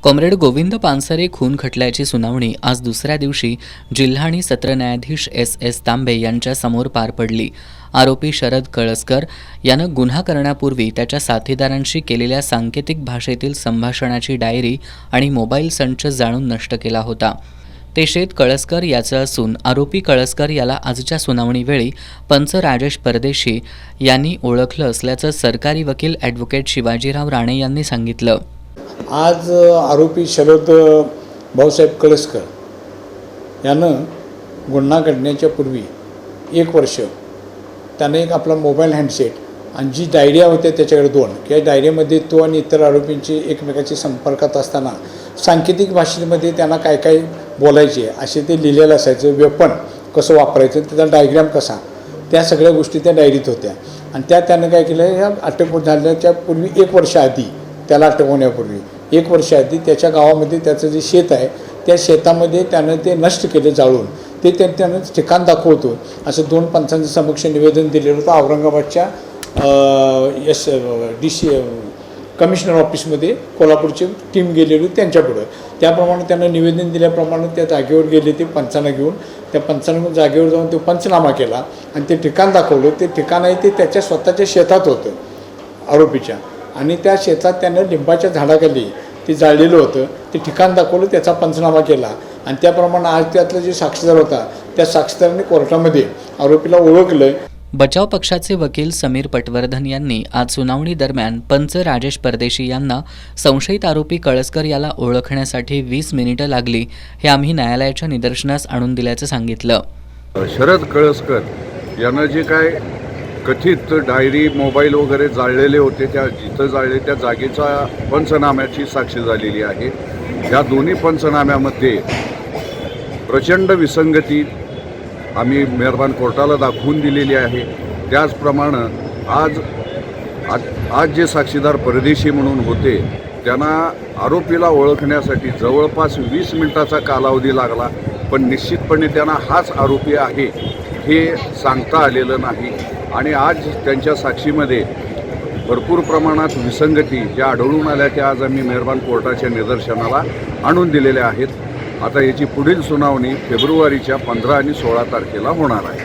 Comrade Govind Pansare खून खटल्याची सुनावणी आज दुसऱ्या दिवशी जिल्हा आणि सत्र न्यायाधीश एस तांबे यांच्या समोर पार पडली। आरोपी शरद कळसकर यानं गुन्हा करण्यापूर्वी त्याच्या साथीदारांशी केलेल्या सांकेतिक भाषेतील संभाषणाची डायरी आणि मोबाईल संच जाणून नष्ट केला होता। ते शेत कळसकर याचं असून आरोपी कळसकर याला आजच्या सुनावणीवेळी पंच राजेश परदेशी यांनी ओळखलं असल्याचं सरकारी वकील ॲडव्होकेट शिवाजीराव राणे यांनी सांगितलं। आज आरोपी शरद भाऊसाहेब कळसकर यानं गुन्हा घडण्याच्या पूर्वी 1 वर्ष त्याने एक आपला मोबाईल हँडसेट आणि जी डायऱ्या होत्या त्याच्याकडे 2 या डायरीमध्ये तो आणि इतर आरोपींची एकमेकांशी संपर्कात असताना सांकेतिक भाषेमध्ये त्यांना काय काय बोलायचे असे ते लिहिलेलं असायचं। वेपन कसं वापरायचं, त्याचा डायग्राम कसा, त्या सगळ्या गोष्टी त्या डायरीत होत्या। आणि त्यानं काय केलं, ह्या अटक झाल्याच्या पूर्वी 1 वर्ष आधी, त्याला अटक होण्यापूर्वी 1 वर्ष आधी त्याच्या गावामध्ये त्याचं जे शेत आहे त्या शेतामध्ये त्यानं ते नष्ट केले, जाळून ते त्यानं ठिकाण दाखवतो असं 2 पंचांच्या समक्ष निवेदन दिलेलं होतं। औरंगाबादच्या DC कमिशनर ऑफिसमध्ये कोल्हापूरची टीम गेलेली त्यांच्यापुढं, त्याप्रमाणे त्यांनं निवेदन दिल्याप्रमाणे त्या जागेवर गेले ते पंचांना घेऊन, त्या पंचांना जागेवर जाऊन तो पंचनामा केला आणि ते ठिकाण दाखवलं। ते ठिकाण आहे ते त्याच्या स्वतःच्या शेतात होतं आरोपीच्या, आणि त्या शेतात त्यानं लिंबाच्या झाडाखाली ते जाळलेलं होतं। ते ठिकाण दाखवलं, त्याचा पंचनामा केला आणि त्याप्रमाणे आज त्यातला जे साक्षीदार होता त्या साक्षीदाराने कोर्टामध्ये आरोपीला ओळखलं। बचाव पक्षाचे वकील समीर पटवर्धन यांनी आज सुनावणी दरम्यान पंच राजेश परदेशी यांना संशयित आरोपी कळसकर याला ओळखण्यासाठी 20 मिनिटं लागली हे आम्ही न्यायालयाच्या निदर्शनास आणून दिल्याचं सांगितलं। शरद कळसकर यांना जे काय कथित डायरी मोबाईल वगैरे जाळलेले होते, त्या जिथं जाळले त्या जागेचा पंचनाम्याची साक्ष झालेली आहे। या दोन्ही पंचनाम्यामध्ये प्रचंड विसंगती आम्ही मेहरबान कोर्टाला दाखवून दिलेली आहे। त्याचप्रमाणे आज जे साक्षीदार परदेशी म्हणून होते त्यांना आरोपीला ओळखण्यासाठी जवळपास 20 मिनिटाचा कालावधी लागला, पण निश्चितपणे त्यांना हाच आरोपी आहे हे सांगता आलेलं नाही। आणि आज त्यांच्या साक्षीमध्ये भरपूर प्रमाणात विसंगती ज्या आढळून आल्या त्या आज आम्ही मेहरबान कोर्टाच्या निदर्शनाला आणून दिलेल्या आहेत। आता याची पुढील सुनावणी फेब्रुवारीच्या 15 आणि 16 तारखेला होणार आहे।